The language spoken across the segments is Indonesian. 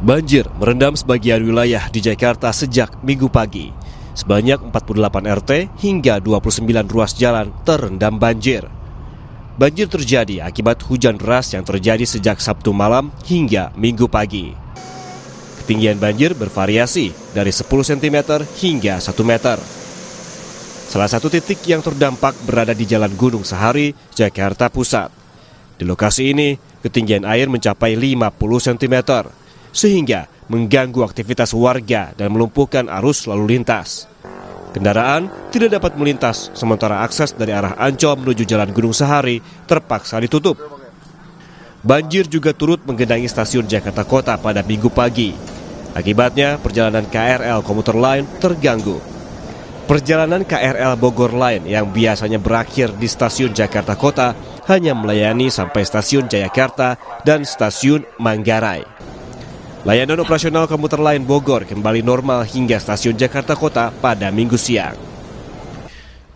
Banjir merendam sebagian wilayah di Jakarta sejak Minggu pagi. Sebanyak 48 RT hingga 29 ruas jalan terendam banjir. Banjir terjadi akibat hujan deras yang terjadi sejak Sabtu malam hingga Minggu pagi. Ketinggian banjir bervariasi dari 10 cm hingga 1 meter. Salah satu titik yang terdampak berada di Jalan Gunung Sahari, Jakarta Pusat. Di lokasi ini, ketinggian air mencapai 50 cm. Sehingga mengganggu aktivitas warga dan melumpuhkan arus lalu lintas. Kendaraan tidak dapat melintas, sementara akses dari arah Ancol menuju Jalan Gunung Sahari terpaksa ditutup. Banjir juga turut menggenangi stasiun Jakarta Kota pada Minggu pagi. Akibatnya, perjalanan KRL komuter lain terganggu. Perjalanan KRL Bogor Line yang biasanya berakhir di stasiun Jakarta Kota hanya melayani sampai stasiun Jayakarta dan stasiun Manggarai. Layanan operasional komuter lain Bogor kembali normal hingga stasiun Jakarta Kota pada Minggu siang.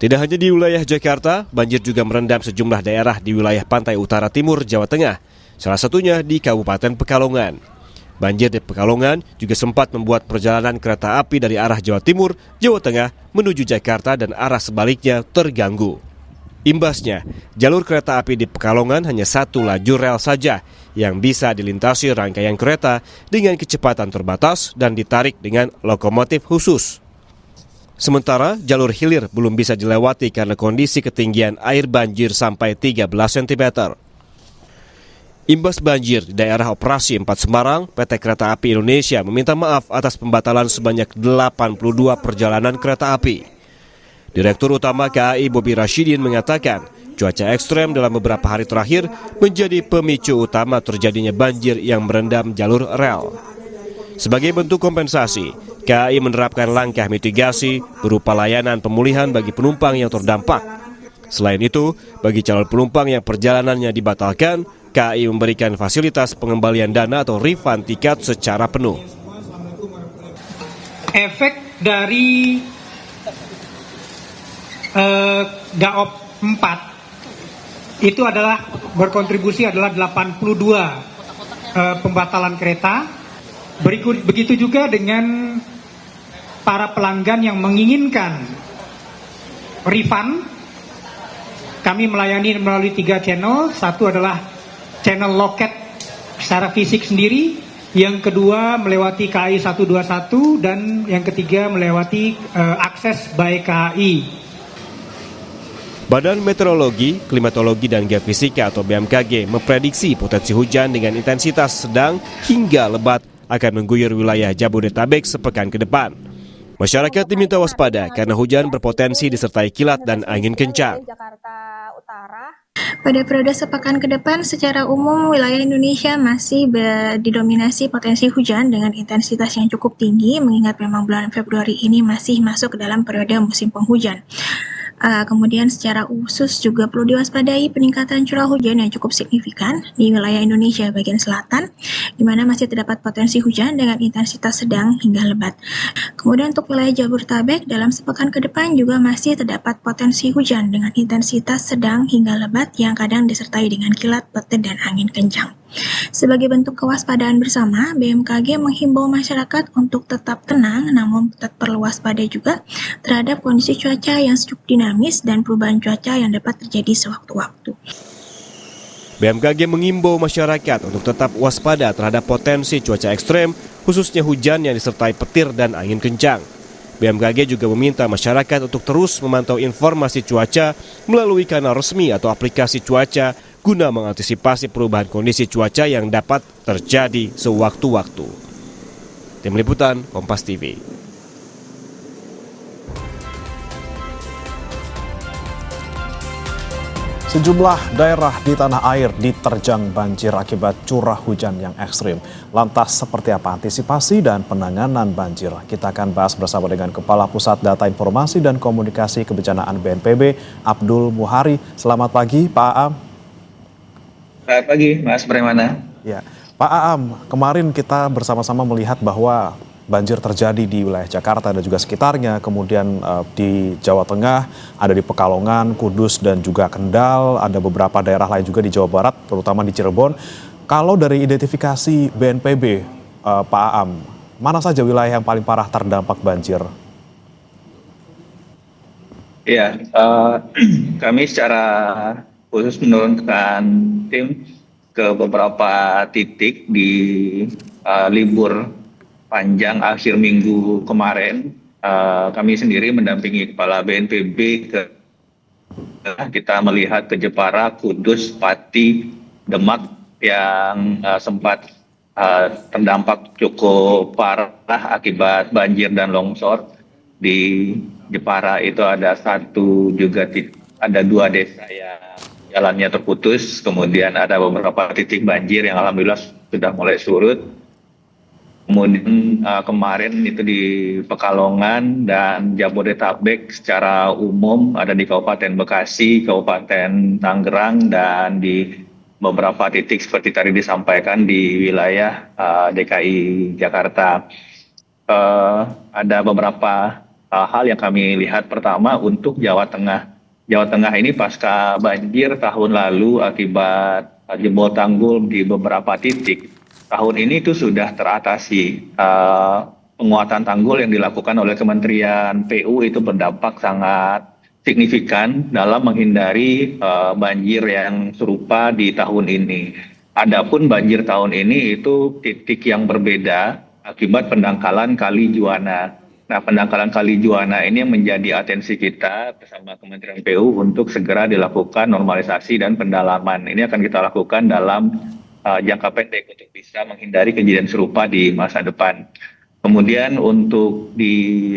Tidak hanya di wilayah Jakarta, banjir juga merendam sejumlah daerah di wilayah pantai utara timur Jawa Tengah, salah satunya di Kabupaten Pekalongan. Banjir di Pekalongan juga sempat membuat perjalanan kereta api dari arah Jawa Timur, Jawa Tengah menuju Jakarta dan arah sebaliknya terganggu. Imbasnya, jalur kereta api di Pekalongan hanya satu lajur rel saja yang bisa dilintasi rangkaian kereta dengan kecepatan terbatas dan ditarik dengan lokomotif khusus. Sementara jalur hilir belum bisa dilewati karena kondisi ketinggian air banjir sampai 13 cm. Imbas banjir di daerah operasi 4 Semarang, PT Kereta Api Indonesia meminta maaf atas pembatalan sebanyak 82 perjalanan kereta api. Direktur Utama KAI Bobi Rashidin mengatakan, cuaca ekstrem dalam beberapa hari terakhir menjadi pemicu utama terjadinya banjir yang merendam jalur rel. Sebagai bentuk kompensasi, KAI menerapkan langkah mitigasi berupa layanan pemulihan bagi penumpang yang terdampak. Selain itu, bagi calon penumpang yang perjalanannya dibatalkan, KAI memberikan fasilitas pengembalian dana atau refund tiket secara penuh. Efek dari Daop 4 itu adalah berkontribusi adalah 82 pembatalan kereta. Begitu juga dengan para pelanggan yang menginginkan refund. Kami melayani melalui 3 channel. Satu adalah channel loket secara fisik sendiri, yang kedua melewati KAI 121, dan yang ketiga melewati akses by KAI. Badan Meteorologi, Klimatologi, dan Geofisika atau BMKG memprediksi potensi hujan dengan intensitas sedang hingga lebat akan mengguyur wilayah Jabodetabek sepekan ke depan. Masyarakat diminta waspada karena hujan berpotensi disertai kilat dan angin kencang. Pada periode sepekan ke depan, secara umum wilayah Indonesia masih didominasi potensi hujan dengan intensitas yang cukup tinggi, mengingat memang bulan Februari ini masih masuk ke dalam periode musim penghujan. Kemudian secara khusus juga perlu diwaspadai peningkatan curah hujan yang cukup signifikan di wilayah Indonesia bagian selatan, di mana masih terdapat potensi hujan dengan intensitas sedang hingga lebat. Kemudian untuk wilayah Jabodetabek dalam sepekan ke depan juga masih terdapat potensi hujan dengan intensitas sedang hingga lebat yang kadang disertai dengan kilat, petir, dan angin kencang. Sebagai bentuk kewaspadaan bersama, BMKG menghimbau masyarakat untuk tetap tenang namun tetap perlu waspada juga terhadap kondisi cuaca yang cukup dinamis dan perubahan cuaca yang dapat terjadi sewaktu-waktu. BMKG mengimbau masyarakat untuk tetap waspada terhadap potensi cuaca ekstrem, khususnya hujan yang disertai petir dan angin kencang. BMKG juga meminta masyarakat untuk terus memantau informasi cuaca melalui kanal resmi atau aplikasi cuaca guna mengantisipasi perubahan kondisi cuaca yang dapat terjadi sewaktu-waktu. Tim Liputan, Kompas TV. Sejumlah daerah di tanah air diterjang banjir akibat curah hujan yang ekstrim. Lantas seperti apa antisipasi dan penanganan banjir? Kita akan bahas bersama dengan Kepala Pusat Data Informasi dan Komunikasi Kebencanaan BNPB, Abdul Muhari. Selamat pagi, Pak Aam. Selamat pagi, Mas Bremana. Ya, Pak Aam, kemarin kita bersama-sama melihat bahwa banjir terjadi di wilayah Jakarta dan juga sekitarnya, kemudian di Jawa Tengah, ada di Pekalongan, Kudus, dan juga Kendal, ada beberapa daerah lain juga di Jawa Barat, terutama di Cirebon. Kalau dari identifikasi BNPB, Pak Aam, mana saja wilayah yang paling parah terdampak banjir? Ya, kami secara khusus menurunkan tim ke beberapa titik di libur panjang akhir minggu kemarin. Kami sendiri mendampingi Kepala BNPB kita melihat ke Jepara, Kudus, Pati, Demak yang sempat terdampak cukup parah akibat banjir dan longsor. Di Jepara itu ada ada 2 desa yang jalannya terputus, kemudian ada beberapa titik banjir yang alhamdulillah sudah mulai surut. Kemudian kemarin itu di Pekalongan dan Jabodetabek secara umum ada di Kabupaten Bekasi, Kabupaten Tangerang, dan di beberapa titik seperti tadi disampaikan di wilayah DKI Jakarta. Ada beberapa hal yang kami lihat. Pertama, untuk Jawa Tengah. Jawa Tengah ini pasca banjir tahun lalu akibat jebol tanggul di beberapa titik. Tahun ini itu sudah teratasi. Penguatan tanggul yang dilakukan oleh Kementerian PU itu berdampak sangat signifikan dalam menghindari banjir yang serupa di tahun ini. Adapun banjir tahun ini itu titik yang berbeda akibat pendangkalan Kali Juwana. Nah, pendangkalan Kali Juwana ini yang menjadi atensi kita bersama Kementerian PU untuk segera dilakukan normalisasi dan pendalaman. Ini akan kita lakukan dalam jangka pendek untuk bisa menghindari kejadian serupa di masa depan. Kemudian untuk di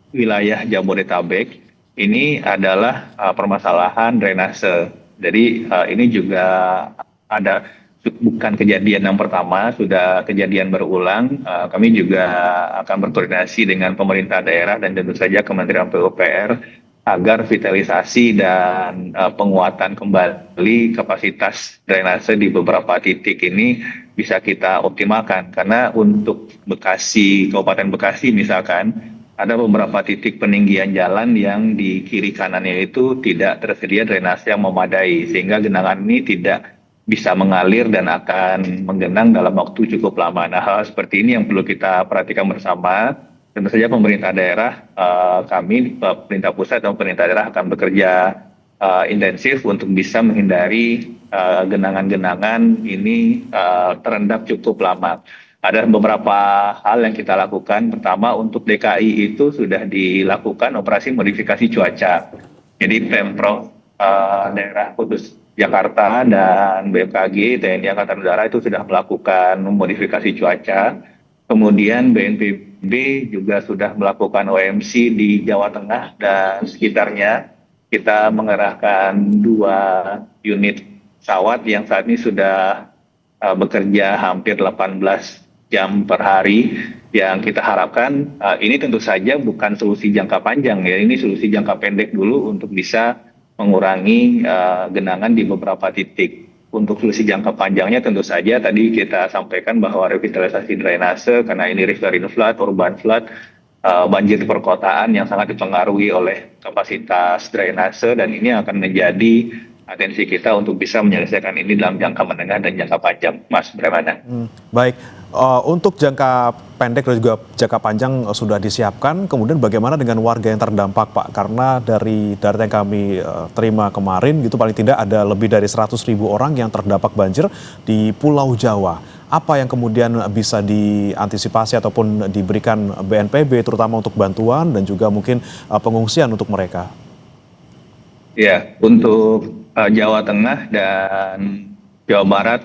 wilayah Jabodetabek, ini adalah permasalahan drainase. Jadi ini juga bukan kejadian yang pertama, sudah kejadian berulang. Kami juga akan berkoordinasi dengan pemerintah daerah dan tentu saja Kementerian PUPR agar vitalisasi dan penguatan kembali kapasitas drainase di beberapa titik ini bisa kita optimalkan. Karena untuk Bekasi, Kabupaten Bekasi misalkan, ada beberapa titik peninggian jalan yang di kiri kanannya itu tidak tersedia drainase yang memadai, sehingga genangan ini tidak bisa mengalir dan akan menggenang dalam waktu cukup lama. Nah, hal seperti ini yang perlu kita perhatikan bersama. Tentu saja pemerintah daerah, kami, pemerintah pusat dan pemerintah daerah akan bekerja intensif untuk bisa menghindari genangan-genangan ini terendam cukup lama. Ada beberapa hal yang kita lakukan. Pertama, untuk DKI itu sudah dilakukan operasi modifikasi cuaca. Jadi Pemprov daerah khusus Jakarta dan BMKG, TNI Angkatan Udara itu sudah melakukan modifikasi cuaca. Kemudian BNPB juga sudah melakukan OMC di Jawa Tengah dan sekitarnya. Kita mengerahkan 2 unit pesawat yang saat ini sudah bekerja hampir 18 jam per hari. Yang kita harapkan ini tentu saja bukan solusi jangka panjang ya, ini solusi jangka pendek dulu untuk bisa mengurangi genangan di beberapa titik. Untuk solusi jangka panjangnya tentu saja tadi kita sampaikan bahwa revitalisasi drainase, karena ini riverain flood, urban flood, banjir di perkotaan yang sangat dipengaruhi oleh kapasitas drainase, dan ini akan menjadi atensi kita untuk bisa menyelesaikan ini dalam jangka menengah dan jangka panjang, Mas Bremana. Baik, untuk jangka pendek dan juga jangka panjang sudah disiapkan, kemudian bagaimana dengan warga yang terdampak, Pak? Karena dari data yang kami terima kemarin, gitu paling tidak ada lebih dari 100.000 orang yang terdampak banjir di Pulau Jawa. Apa yang kemudian bisa diantisipasi ataupun diberikan BNPB, terutama untuk bantuan dan juga mungkin pengungsian untuk mereka? Ya, untuk Jawa Tengah dan Jawa Barat,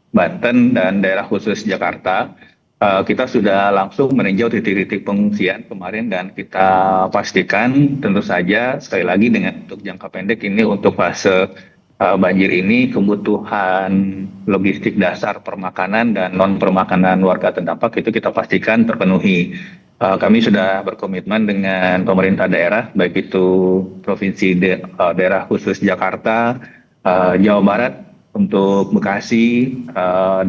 Banten, dan daerah khusus Jakarta, kita sudah langsung meninjau titik-titik pengungsian kemarin dan kita pastikan tentu saja sekali lagi dengan untuk jangka pendek ini untuk fase banjir ini kebutuhan logistik dasar permakanan dan non permakanan warga terdampak itu kita pastikan terpenuhi. Kami sudah berkomitmen dengan pemerintah daerah, baik itu provinsi daerah khusus Jakarta, Jawa Barat untuk Bekasi,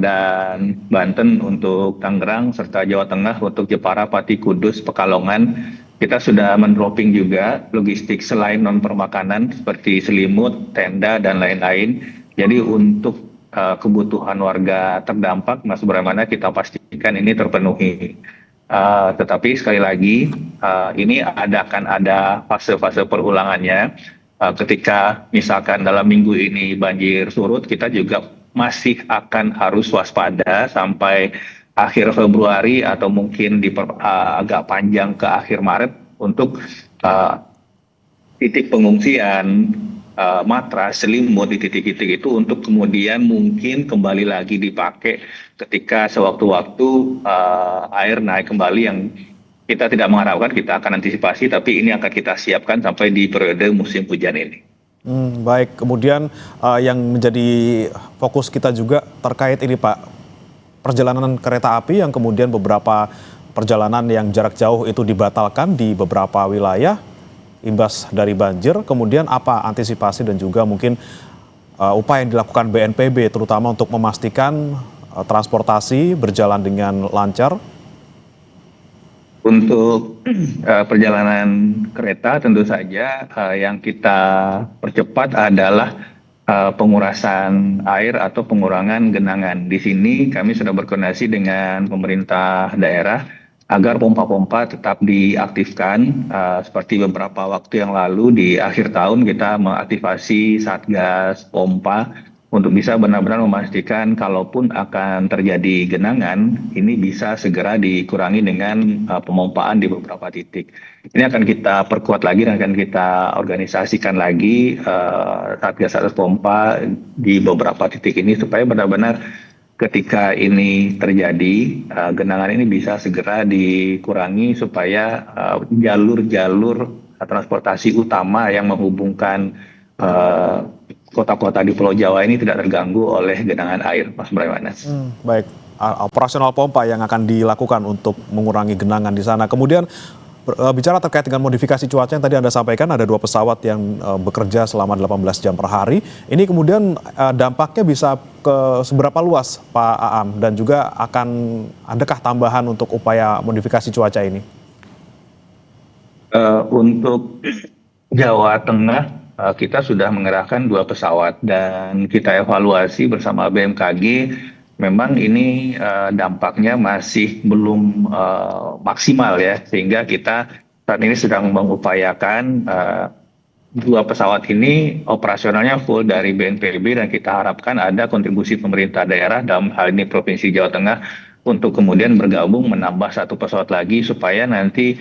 dan Banten untuk Tangerang, serta Jawa Tengah untuk Jepara, Pati, Kudus, Pekalongan. Kita sudah mendropping juga logistik selain non permakanan seperti selimut, tenda, dan lain-lain. Jadi untuk kebutuhan warga terdampak, Mas Brahmana, kita pastikan ini terpenuhi. Tetapi sekali lagi, ini akan ada fase-fase perulangannya. Ketika misalkan dalam minggu ini banjir surut, kita juga masih akan harus waspada sampai akhir Februari atau mungkin agak panjang ke akhir Maret untuk titik pengungsian, matras, selimut di titik-titik itu untuk kemudian mungkin kembali lagi dipakai ketika sewaktu-waktu air naik kembali, yang kita tidak mengharapkan. Kita akan antisipasi, tapi ini akan kita siapkan sampai di periode musim hujan ini. Baik, kemudian yang menjadi fokus kita juga terkait ini Pak, perjalanan kereta api yang kemudian beberapa perjalanan yang jarak jauh itu dibatalkan di beberapa wilayah imbas dari banjir. Kemudian apa antisipasi dan juga mungkin upaya yang dilakukan BNPB terutama untuk memastikan transportasi berjalan dengan lancar? Untuk perjalanan kereta tentu saja yang kita percepat adalah pengurasan air atau pengurangan genangan. Di sini kami sudah berkoordinasi dengan pemerintah daerah agar pompa-pompa tetap diaktifkan. Seperti beberapa waktu yang lalu di akhir tahun kita mengaktifasi Satgas Pompa untuk bisa benar-benar memastikan kalaupun akan terjadi genangan, ini bisa segera dikurangi dengan pemompaan di beberapa titik. Ini akan kita perkuat lagi dan akan kita organisasikan lagi Satgas Pompa di beberapa titik ini supaya benar-benar ketika ini terjadi, genangan ini bisa segera dikurangi supaya jalur-jalur transportasi utama yang menghubungkan kota-kota di Pulau Jawa ini tidak terganggu oleh genangan air, Mas Brahmana. Baik, operasional pompa yang akan dilakukan untuk mengurangi genangan di sana. Kemudian bicara terkait dengan modifikasi cuaca yang tadi Anda sampaikan, ada 2 pesawat yang bekerja selama 18 jam per hari. Ini kemudian dampaknya bisa ke seberapa luas, Pak Aam? Dan juga adakah tambahan untuk upaya modifikasi cuaca ini? Untuk Jawa Tengah, kita sudah mengerahkan 2 pesawat dan kita evaluasi bersama BMKG. Memang ini dampaknya masih belum maksimal ya, sehingga kita saat ini sedang mengupayakan 2 pesawat ini operasionalnya full dari BNPB, dan kita harapkan ada kontribusi pemerintah daerah, dalam hal ini Provinsi Jawa Tengah, untuk kemudian bergabung menambah 1 pesawat lagi supaya nanti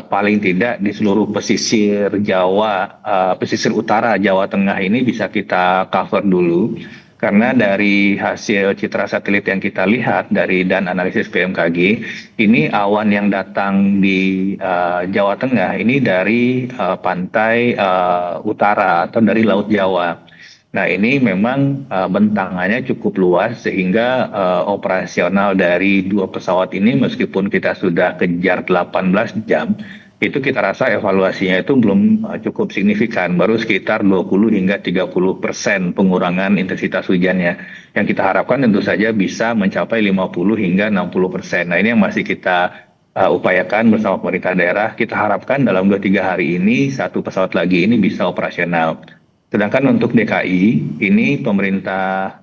paling tidak di seluruh pesisir Jawa, pesisir utara Jawa Tengah ini bisa kita cover dulu. Karena dari hasil citra satelit yang kita lihat dan analisis BMKG, ini awan yang datang di Jawa Tengah ini dari pantai utara atau dari Laut Jawa. Nah, ini memang bentangannya cukup luas sehingga operasional dari 2 pesawat ini meskipun kita sudah kejar 18 jam, itu kita rasa evaluasinya itu belum cukup signifikan, baru sekitar 20 hingga 30% pengurangan intensitas hujannya. Yang kita harapkan tentu saja bisa mencapai 50 hingga 60%. Nah, ini yang masih kita upayakan bersama pemerintah daerah. Kita harapkan dalam 2-3 hari ini 1 pesawat lagi ini bisa operasional. Sedangkan untuk DKI, ini pemerintah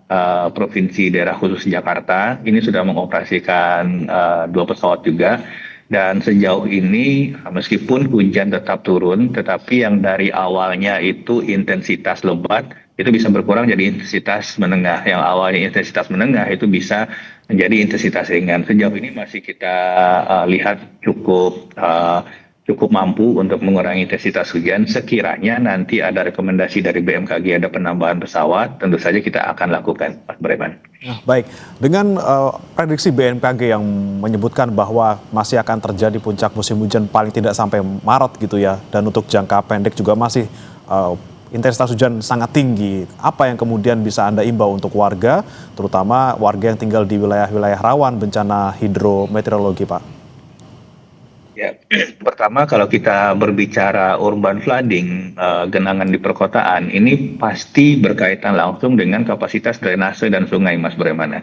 Provinsi Daerah Khusus Jakarta ini sudah mengoperasikan 2 pesawat juga. Dan sejauh ini meskipun hujan tetap turun, tetapi yang dari awalnya itu intensitas lebat itu bisa berkurang jadi intensitas menengah. Yang awalnya intensitas menengah itu bisa menjadi intensitas ringan. Sejauh ini masih kita lihat cukup mampu untuk mengurangi intensitas hujan. Sekiranya nanti ada rekomendasi dari BMKG ada penambahan pesawat, tentu saja kita akan lakukan, Mas Breman. Baik, dengan prediksi BMKG yang menyebutkan bahwa masih akan terjadi puncak musim hujan paling tidak sampai Maret gitu ya, dan untuk jangka pendek juga masih intensitas hujan sangat tinggi. Apa yang kemudian bisa Anda imbau untuk warga, terutama warga yang tinggal di wilayah-wilayah rawan bencana hidrometeorologi, Pak? Ya, pertama kalau kita berbicara urban flooding, genangan di perkotaan, ini pasti berkaitan langsung dengan kapasitas drainase dan sungai, Mas Bremana.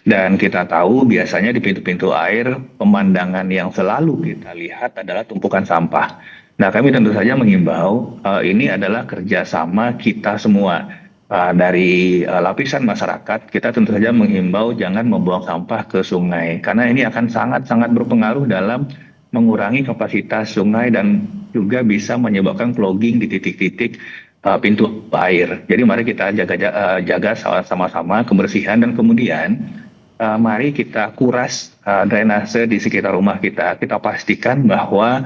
Dan kita tahu biasanya di pintu-pintu air, pemandangan yang selalu kita lihat adalah tumpukan sampah. Nah, kami tentu saja mengimbau, ini adalah kerjasama kita semua. dari lapisan masyarakat, kita tentu saja menghimbau jangan membuang sampah ke sungai, karena ini akan sangat-sangat berpengaruh dalam mengurangi kapasitas sungai dan juga bisa menyebabkan clogging di titik-titik pintu air. Jadi mari kita jaga sama-sama kebersihan, dan kemudian mari kita kuras drainase di sekitar rumah kita. Kita pastikan bahwa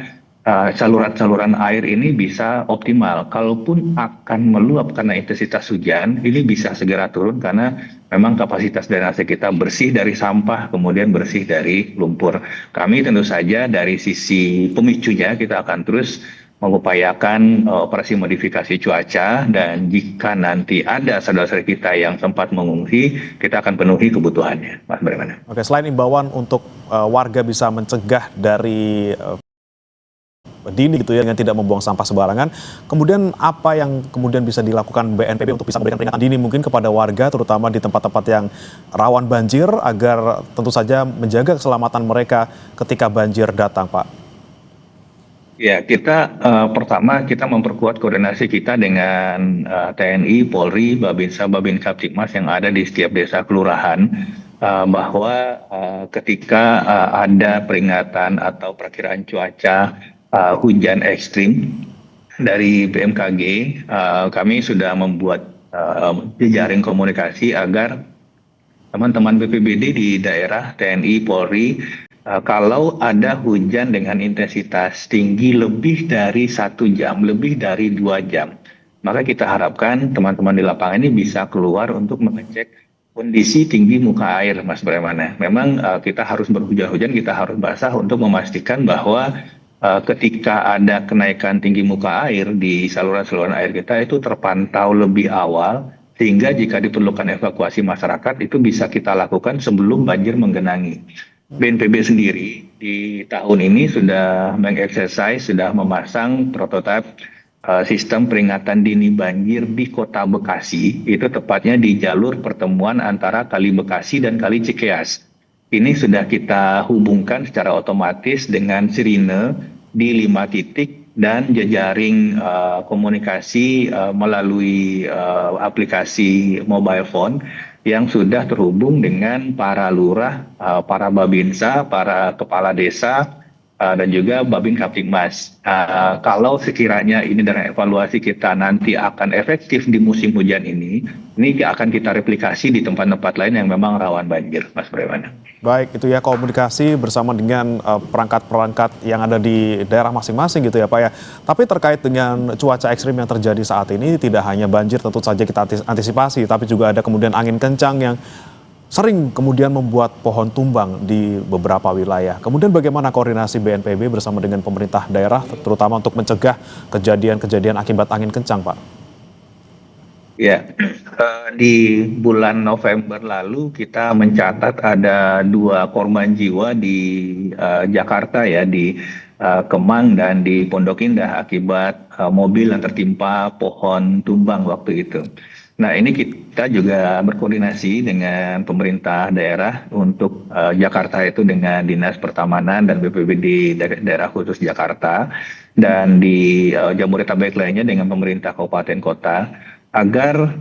saluran-saluran air ini bisa optimal. Kalaupun akan meluap karena intensitas hujan, ini bisa segera turun karena memang kapasitas drainase kita bersih dari sampah, kemudian bersih dari lumpur. Kami tentu saja dari sisi pemicunya kita akan terus mengupayakan operasi modifikasi cuaca, dan jika nanti ada saudara-saudara kita yang sempat mengungsi, kita akan penuhi kebutuhannya, Mas Bagaimana? Oke, selain imbauan untuk warga bisa mencegah dari dini gitu ya dengan tidak membuang sampah sembarangan, kemudian apa yang kemudian bisa dilakukan BNPB untuk bisa memberikan peringatan dini mungkin kepada warga terutama di tempat-tempat yang rawan banjir agar tentu saja menjaga keselamatan mereka ketika banjir datang, Pak? Ya, kita pertama kita memperkuat koordinasi kita dengan TNI, Polri, Babinsa, Babin Kaptipmas yang ada di setiap desa kelurahan, bahwa ketika ada peringatan atau perkiraan cuaca hujan ekstrim dari BMKG, kami sudah membuat jejaring komunikasi agar teman-teman BPBD di daerah, TNI, Polri, kalau ada hujan dengan intensitas tinggi lebih dari 1 jam, lebih dari 2 jam, maka kita harapkan teman-teman di lapangan ini bisa keluar untuk mengecek kondisi tinggi muka air, Mas Bremana. Memang kita harus berhujan-hujan, kita harus basah untuk memastikan bahwa ketika ada kenaikan tinggi muka air di saluran-saluran air kita itu terpantau lebih awal, sehingga jika diperlukan evakuasi masyarakat itu bisa kita lakukan sebelum banjir menggenangi. BNPB sendiri di tahun ini sudah mengeksersis, sudah memasang prototipe sistem peringatan dini banjir di Kota Bekasi, itu tepatnya di jalur pertemuan antara Kali Bekasi dan Kali Cikeas. Ini sudah kita hubungkan secara otomatis dengan sirine di 5 titik dan jejaring komunikasi melalui aplikasi mobile phone yang sudah terhubung dengan para lurah, para babinsa, para kepala desa, dan juga Babin Kaptipmas. Kalau sekiranya ini dari evaluasi kita nanti akan efektif di musim hujan ini akan kita replikasi di tempat-tempat lain yang memang rawan banjir, Mas Bremana. Baik, itu ya komunikasi bersama dengan perangkat-perangkat yang ada di daerah masing-masing gitu ya Pak ya. Tapi terkait dengan cuaca ekstrim yang terjadi saat ini, tidak hanya banjir tentu saja kita antisipasi, tapi juga ada kemudian angin kencang yang sering kemudian membuat pohon tumbang di beberapa wilayah. Kemudian bagaimana koordinasi BNPB bersama dengan pemerintah daerah, terutama untuk mencegah kejadian-kejadian akibat angin kencang, Pak? Ya, di bulan November lalu kita mencatat ada 2 korban jiwa di Jakarta ya, di Kemang dan di Pondok Indah akibat mobil yang tertimpa pohon tumbang waktu itu. Nah, ini kita juga berkoordinasi dengan pemerintah daerah untuk Jakarta itu dengan Dinas Pertamanan dan BPBD daerah khusus Jakarta, dan di Jabodetabek lainnya dengan pemerintah kabupaten kota, agar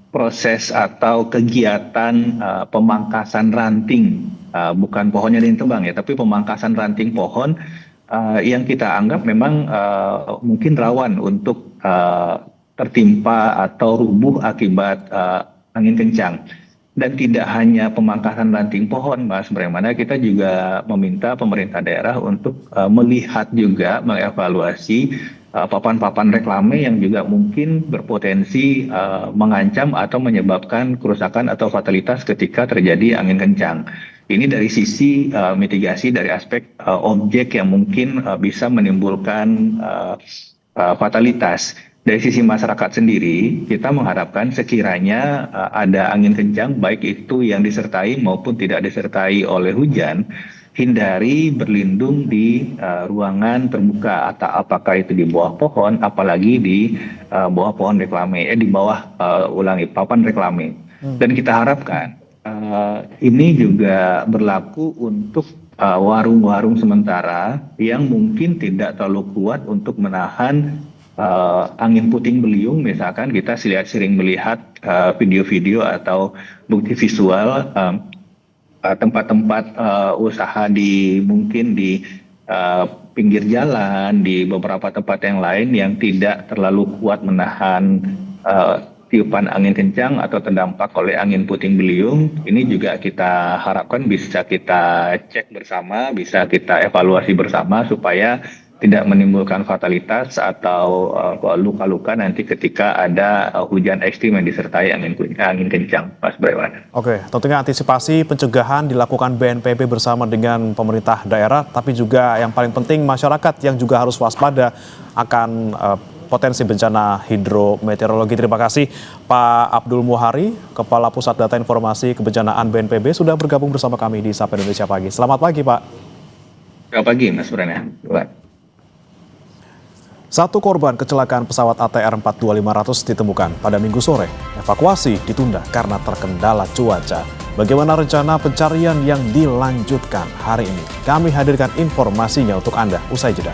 proses atau kegiatan pemangkasan ranting, bukan pohonnya yang ditebang ya, tapi pemangkasan ranting pohon yang kita anggap memang mungkin rawan untuk tertimpa atau rubuh akibat angin kencang. Dan tidak hanya pemangkasan ranting pohon, Mas Bremana, kita juga meminta pemerintah daerah untuk melihat juga, mengevaluasi papan-papan reklame yang juga mungkin berpotensi mengancam atau menyebabkan kerusakan atau fatalitas ketika terjadi angin kencang. Ini dari sisi mitigasi dari aspek objek yang mungkin bisa menimbulkan fatalitas. Dari sisi masyarakat sendiri, kita mengharapkan sekiranya ada angin kencang, baik itu yang disertai maupun tidak disertai oleh hujan, hindari berlindung di ruangan terbuka, atau apakah itu di bawah pohon, apalagi di bawah pohon reklame, di bawah papan reklame. Dan kita harapkan ini juga berlaku untuk warung-warung sementara yang mungkin tidak terlalu kuat untuk menahan angin puting beliung, misalkan kita sering melihat video-video atau bukti visual tempat-tempat usaha mungkin di pinggir jalan, di beberapa tempat yang lain yang tidak terlalu kuat menahan tiupan angin kencang atau terdampak oleh angin puting beliung. Ini juga kita harapkan bisa kita cek bersama, bisa kita evaluasi bersama supaya tidak menimbulkan fatalitas atau luka-luka nanti ketika ada hujan ekstrim yang disertai angin kencang, Mas Brewan. Oke, tentunya antisipasi pencegahan dilakukan BNPB bersama dengan pemerintah daerah, tapi juga yang paling penting masyarakat yang juga harus waspada akan potensi bencana hidrometeorologi. Terima kasih Pak Abdul Muhari, Kepala Pusat Data Informasi Kebencanaan BNPB, sudah bergabung bersama kami di Sapa Indonesia Pagi. Selamat pagi, Pak. Selamat pagi, Mas Brewan. Satu korban kecelakaan pesawat ATR 42500 ditemukan pada Minggu sore. Evakuasi ditunda karena terkendala cuaca. Bagaimana rencana pencarian yang dilanjutkan hari ini? Kami hadirkan informasinya untuk Anda usai jeda.